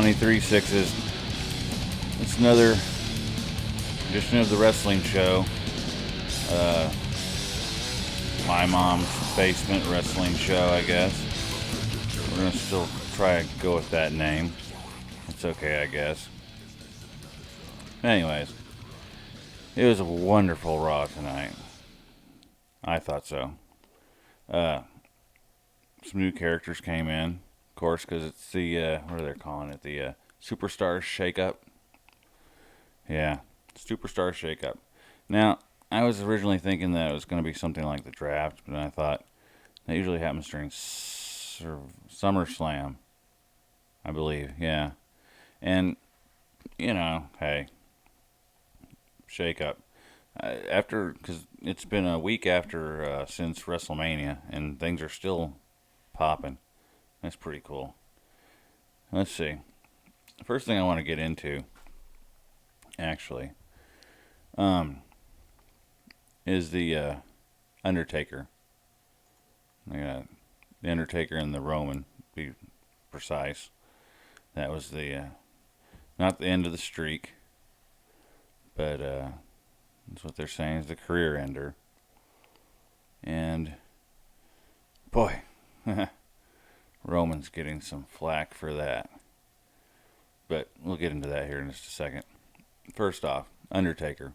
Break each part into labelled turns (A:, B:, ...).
A: Monte 3/6s. It's another edition of the wrestling show. My mom's basement wrestling show, I guess. We're gonna still try to go with that name. It's okay, I guess. Anyways, it was a wonderful Raw tonight. I thought so. Some new characters came in, of course, because it's the, what are they calling it? The Superstar Shakeup. Yeah, Superstar Shakeup. Now, I was originally thinking that it was going to be something like the draft, but I thought that usually happens during SummerSlam, I believe. Yeah. And, you know, hey, Shakeup. Because it's been a week after since WrestleMania, and things are still popping. That's pretty cool. Let's see. First thing I want to get into, actually, is the Undertaker. The Undertaker and the Roman, to be precise. That was the not the end of the streak, but that's what they're saying is the career ender. And boy, Roman's getting some flack for that. But we'll get into that here in just a second. First off, Undertaker.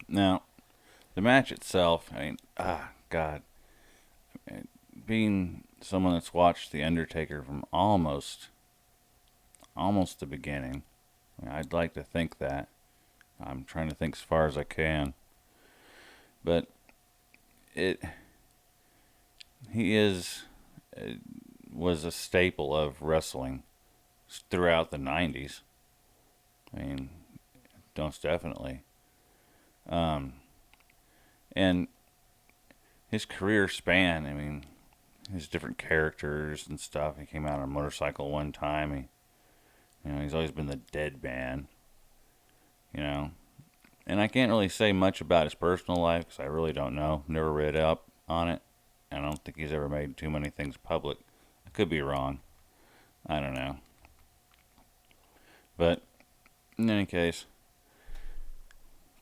A: Now, the match itself, I mean, God. Being someone that's watched The Undertaker from almost the beginning, I'd like to think that. I'm trying to think as far as I can. But was a staple of wrestling throughout the 90s. I mean, most definitely. And his career span, I mean, his different characters and stuff. He came out on a motorcycle one time. He's always been the dead man, And I can't really say much about his personal life because I really don't know. Never read up on it. I don't think he's ever made too many things public. I could be wrong. I don't know. But in any case,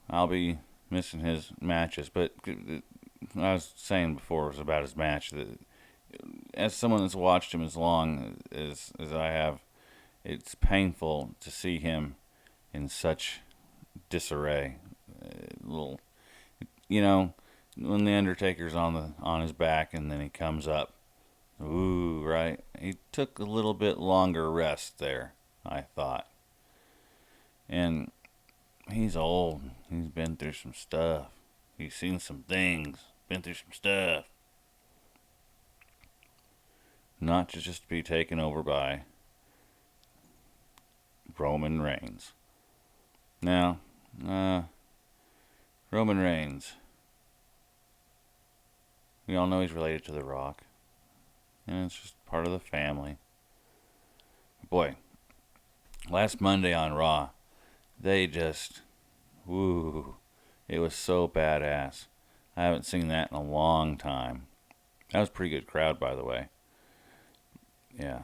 A: I'll be missing his matches. But what I was saying before was about his match. As someone that's watched him as long as I have, it's painful to see him in such disarray. When the Undertaker's on his back and then he comes up, ooh, right? He took a little bit longer rest there, I thought. And he's old. He's been through some stuff. He's seen some things. Been through some stuff. Not to just be taken over by Roman Reigns. Now, Roman Reigns. We all know he's related to The Rock. And it's just part of the family. Boy, last Monday on Raw, they just, it was so badass. I haven't seen that in a long time. That was a pretty good crowd, by the way. Yeah,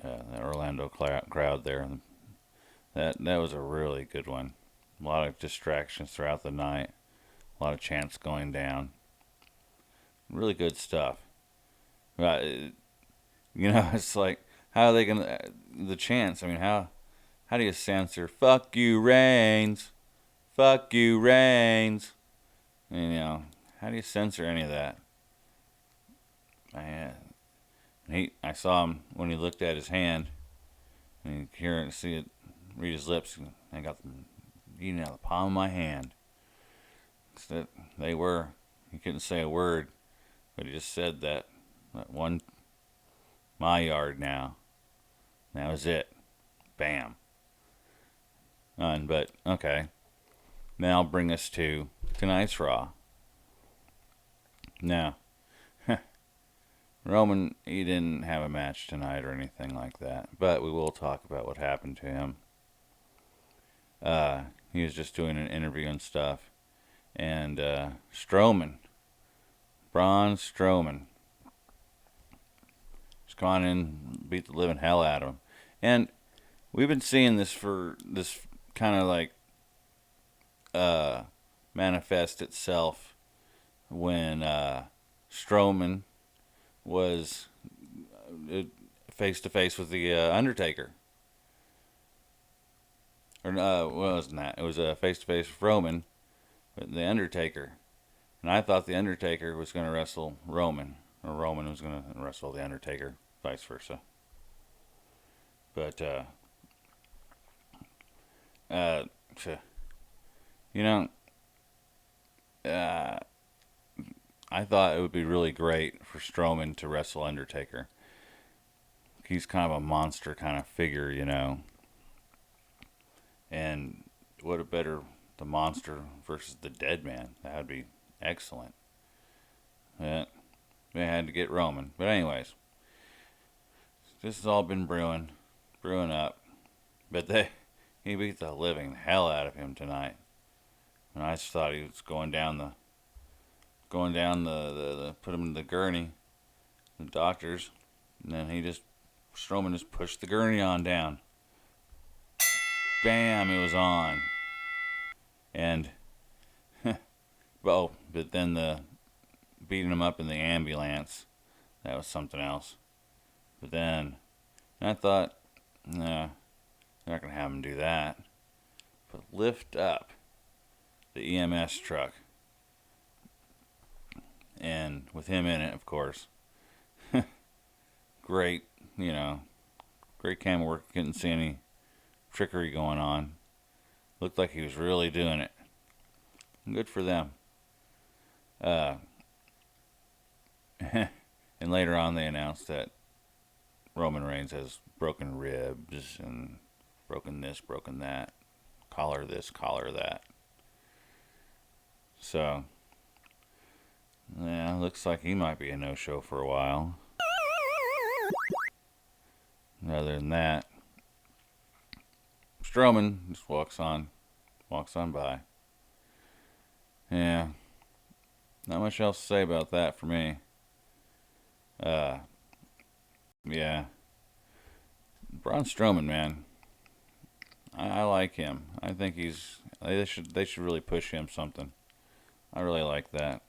A: the Orlando crowd there. That was a really good one. A lot of distractions throughout the night. A lot of chants going down. Really good stuff. It's like, how are they going to, the chants, I mean, how do you censor, fuck you, Reigns? Fuck you, Reigns? How do you censor any of that? I saw him when he looked at his hand, and you can see it, read his lips, and I got them eating out of the palm of my hand. So he couldn't say a word, but he just said that one, my yard now. That was it. Bam. But, okay. Now I'll bring us to tonight's Raw. Now, Roman, he didn't have a match tonight or anything like that, but we will talk about what happened to him. He was just doing an interview and stuff, and Braun Strowman, just gone in and beat the living hell out of him. And we've been seeing this for this kind of like manifest itself when Strowman was face to face with the Undertaker. Or well, it wasn't that. It was a face to face with Roman, with the Undertaker. And I thought the Undertaker was going to wrestle Roman, or Roman was going to wrestle the Undertaker, vice versa. But uh, you know, uh, I thought it would be really great for Strowman to wrestle Undertaker. He's kind of a monster kind of figure, you know. And what a better the monster versus the dead man. That would be excellent. Yeah, they had to get Roman. But anyways, this has all been brewing up. But he beat the living hell out of him tonight. And I just thought he was going down the put him in the gurney, the doctors, and then Strowman just pushed the gurney on down. Bam, it was on. And, well, but then the beating him up in the ambulance, that was something else. But then, I thought, nah, they're not going to have him do that. But lift up the EMS truck. And with him in it, of course. Great, great camera work. Couldn't see any trickery going on. Looked like he was really doing it. Good for them. And later on they announced that Roman Reigns has broken ribs and broken this, broken that. Collar this, collar that. So, yeah, looks like he might be a no-show for a while. Other than that, Strowman just walks on by. Yeah, not much else to say about that for me. Yeah, Braun Strowman, man, I like him. I think they should really push him something. I really like that.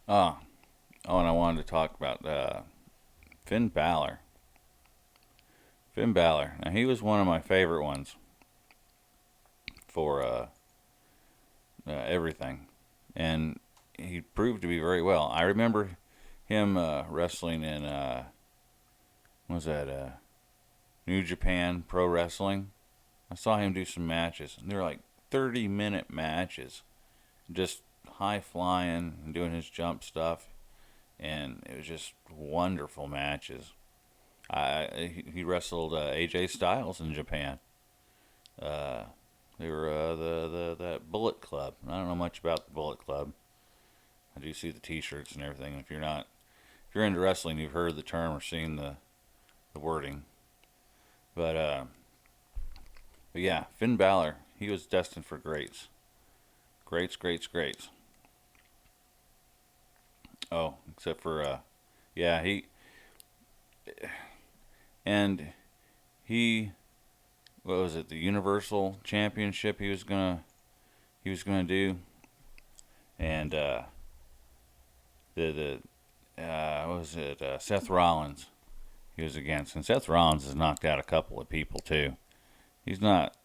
A: Oh, and I wanted to talk about Finn Balor. Finn Balor. Now, he was one of my favorite ones for everything. And he proved to be very well. I remember him wrestling in, New Japan Pro Wrestling. I saw him do some matches. And they were like 30-minute matches. Just high-flying and doing his jump stuff. And it was just wonderful matches. He wrestled AJ Styles in Japan. They were that Bullet Club. I don't know much about the Bullet Club. I do see the T-shirts and everything. If you're into wrestling, you've heard the term or seen the wording. But yeah, Finn Balor, he was destined for greats. Greats. Oh, except for yeah, he what was it, the Universal Championship he was gonna do, and what was it, Seth Rollins he was against, and Seth Rollins has knocked out a couple of people too. He's not,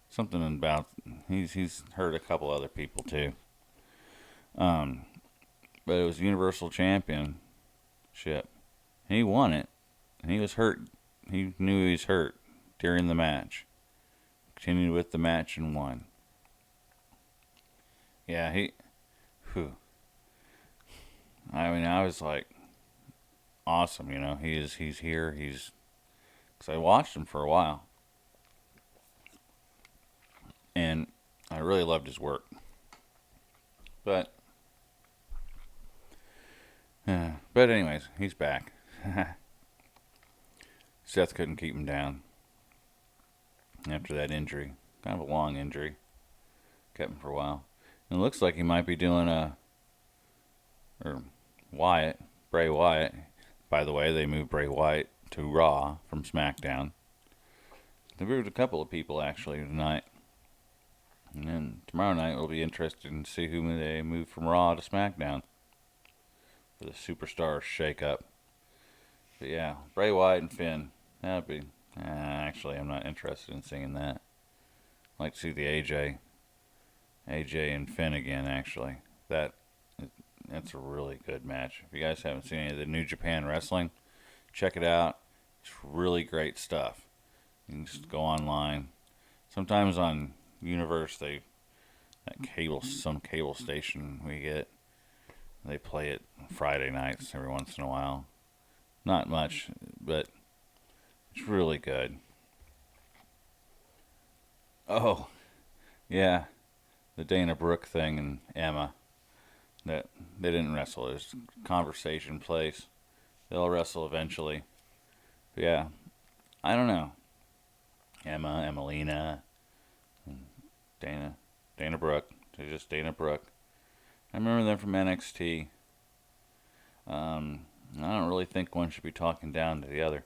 A: something about he's hurt a couple other people too. But it was Universal Championship. He won it, and he was hurt. He knew he was hurt during the match. Continued with the match and won. Yeah, I was like, awesome, he's here. Because I watched him for a while. And I really loved his work. But anyways, he's back. Seth couldn't keep him down after that injury. Kind of a long injury. Kept him for a while. And it looks like he might be doing Bray Wyatt, by the way, they moved Bray Wyatt to Raw from SmackDown. They moved a couple of people actually tonight. And then tomorrow night we'll be interested in see who they move from Raw to SmackDown for the Superstar shake-up. But yeah, Bray Wyatt and Finn. That'd be... actually, I'm not interested in seeing that. I'd like to see the AJ and Finn again, actually. That's a really good match. If you guys haven't seen any of the New Japan Wrestling, check it out. It's really great stuff. You can just go online. Sometimes on Universe, some cable station we get, they play it Friday nights every once in a while. Not much, but it's really good. Oh, yeah, the Dana Brooke thing and Emma. That they didn't wrestle. There's conversation place. They'll wrestle eventually. But yeah, I don't know. Emma, Emelina, and Dana Brooke. They're just Dana Brooke. I remember them from NXT. I don't really think one should be talking down to the other.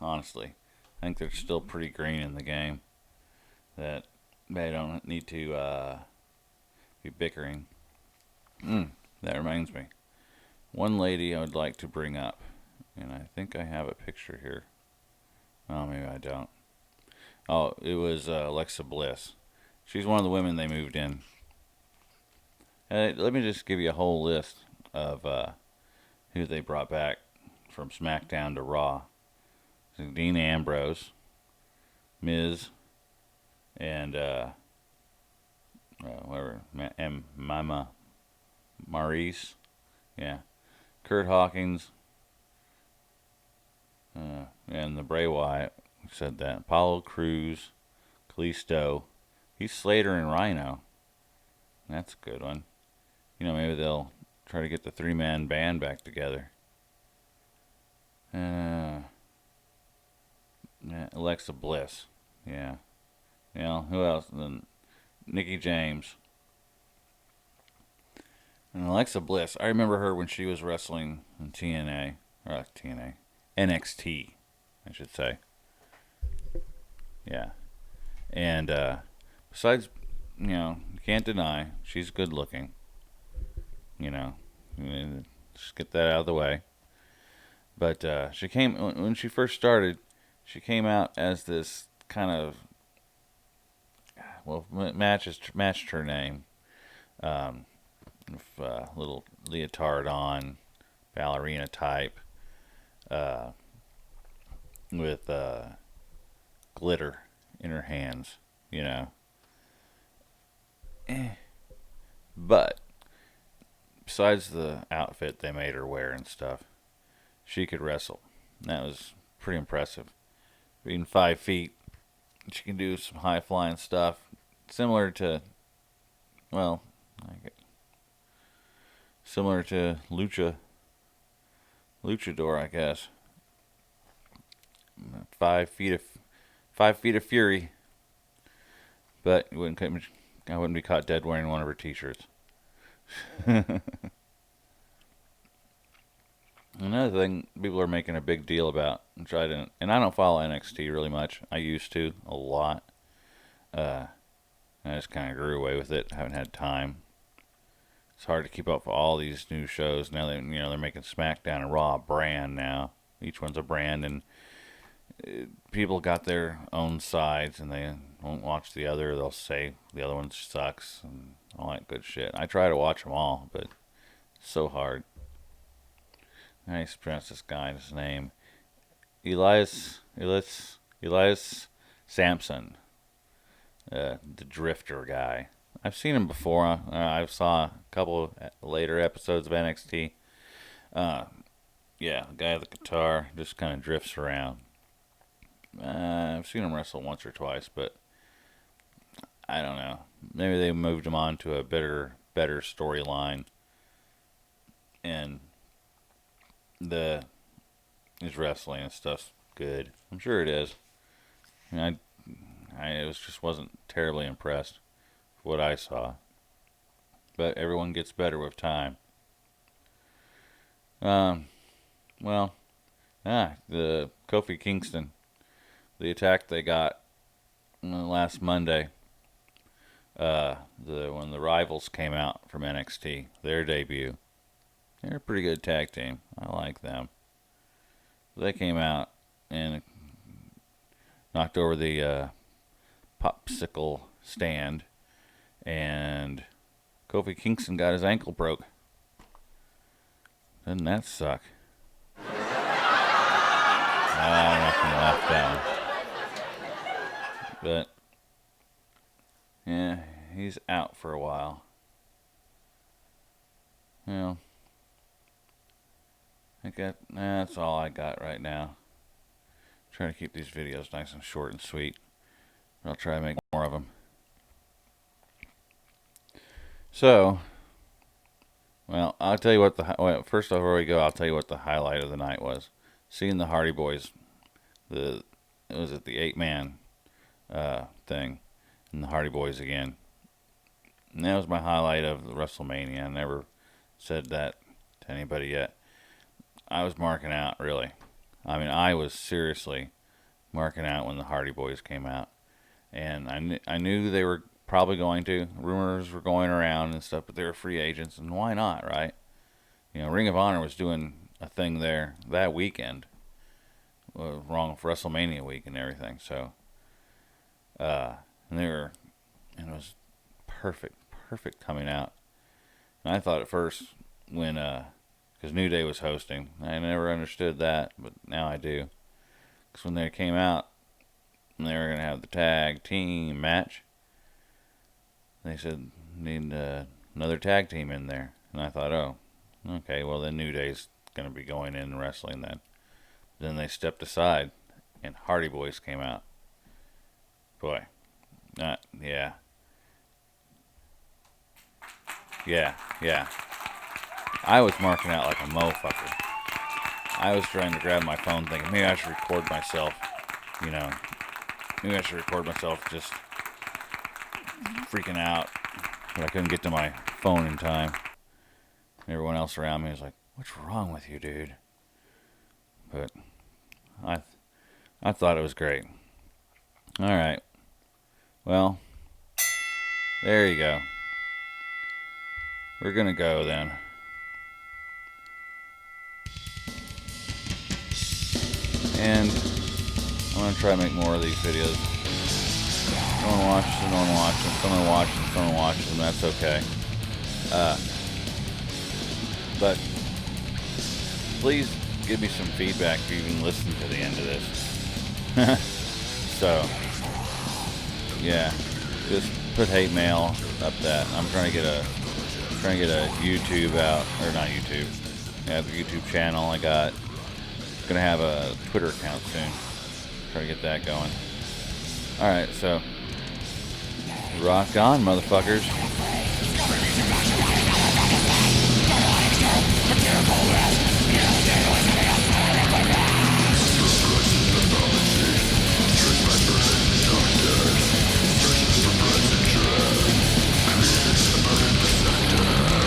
A: Honestly, I think they're still pretty green in the game. That they don't need to be bickering. That reminds me. One lady I would like to bring up, and I think I have a picture here. Oh, maybe I don't. Oh, it was Alexa Bliss. She's one of the women they moved in. Let me just give you a whole list of who they brought back from SmackDown to Raw. So Dean Ambrose, Miz, and Mama Maurice, yeah, Kurt Hawkins, and the Bray Wyatt. Said that. Apollo Crews, Kalisto, Heath Slater, and Rhino. That's a good one. You know, maybe they'll try to get the 3-man band back together. Alexa Bliss, yeah. You know, who else? Then Nikki James. And Alexa Bliss, I remember her when she was wrestling in NXT, I should say. Yeah. And besides, you know, you can't deny she's good looking. You know, just get that out of the way. But she came, when she first started, she came out as this kind of, well, matched her name. With little leotard on, ballerina type, with glitter in her hands, you know. But besides the outfit they made her wear and stuff, she could wrestle. That was pretty impressive. Being 5 feet, she can do some high flying stuff, similar to, well, similar to luchador, I guess. 5 feet of fury, but I wouldn't be caught dead wearing one of her t-shirts. Another thing people are making a big deal about, which and I don't follow NXT really much. I used to a lot. I just kind of grew away with it. Haven't had time. It's hard to keep up with all these new shows. Now they're making SmackDown and Raw a brand now. Each one's a brand, and people got their own sides, and they won't watch the other. They'll say the other one sucks and all that good shit. I try to watch them all, but it's so hard. I used to pronounce this guy's name, Elias Sampson, the Drifter guy. I've seen him before. I saw a couple of later episodes of NXT. Yeah, the guy with the guitar just kind of drifts around. I've seen him wrestle once or twice, but I don't know. Maybe they moved him on to a better storyline, and his wrestling and stuff's good. I'm sure it is. I wasn't terribly impressed with what I saw, but everyone gets better with time. Well, the Kofi Kingston, the attack they got last Monday. When the Rivals came out from NXT, their debut, they're a pretty good tag team. I like them. They came out and knocked over the popsicle stand, and Kofi Kingston got his ankle broke. Doesn't that suck? I'm not gonna laugh down. But yeah, he's out for a while. Well, that's all I got right now. Trying to keep these videos nice and short and sweet. I'll try to make more of them. So, well, I'll tell you what first before we go, I'll tell you what the highlight of the night was. Seeing the Hardy Boys, it was at the 8-man thing, and the Hardy Boys again. And that was my highlight of the WrestleMania. I never said that to anybody yet. I was marking out, really. I mean, I was seriously marking out when the Hardy Boys came out. And I knew they were probably going to. Rumors were going around and stuff, but they were free agents, and why not, right? You know, Ring of Honor was doing a thing there that weekend. Wrong for WrestleMania week and everything. So, and it was perfect coming out. And I thought at first when, because New Day was hosting, I never understood that, but now I do. Because when they came out, and they were going to have the tag team match, they said, need another tag team in there. And I thought, oh, okay, well then New Day's going to be going in and wrestling then. Then they stepped aside, and Hardy Boys came out. Boy, yeah. I was marking out like a motherfucker. I was trying to grab my phone thinking, maybe I should record myself, you know. Maybe I should record myself just freaking out. But I couldn't get to my phone in time. Everyone else around me was like, what's wrong with you, dude? But I thought it was great. Alright. Well, there you go. We're gonna go then. And I'm gonna try to make more of these videos. No one watches them, no one watches them. Someone watches them, someone watches them. That's okay. But please give me some feedback if you even listen to the end of this. So, yeah, just put hate mail up that. I'm trying to get a YouTube out, or not YouTube. I have a YouTube channel. Gonna have a Twitter account soon. Try to get that going. Alright, so rock on, motherfuckers.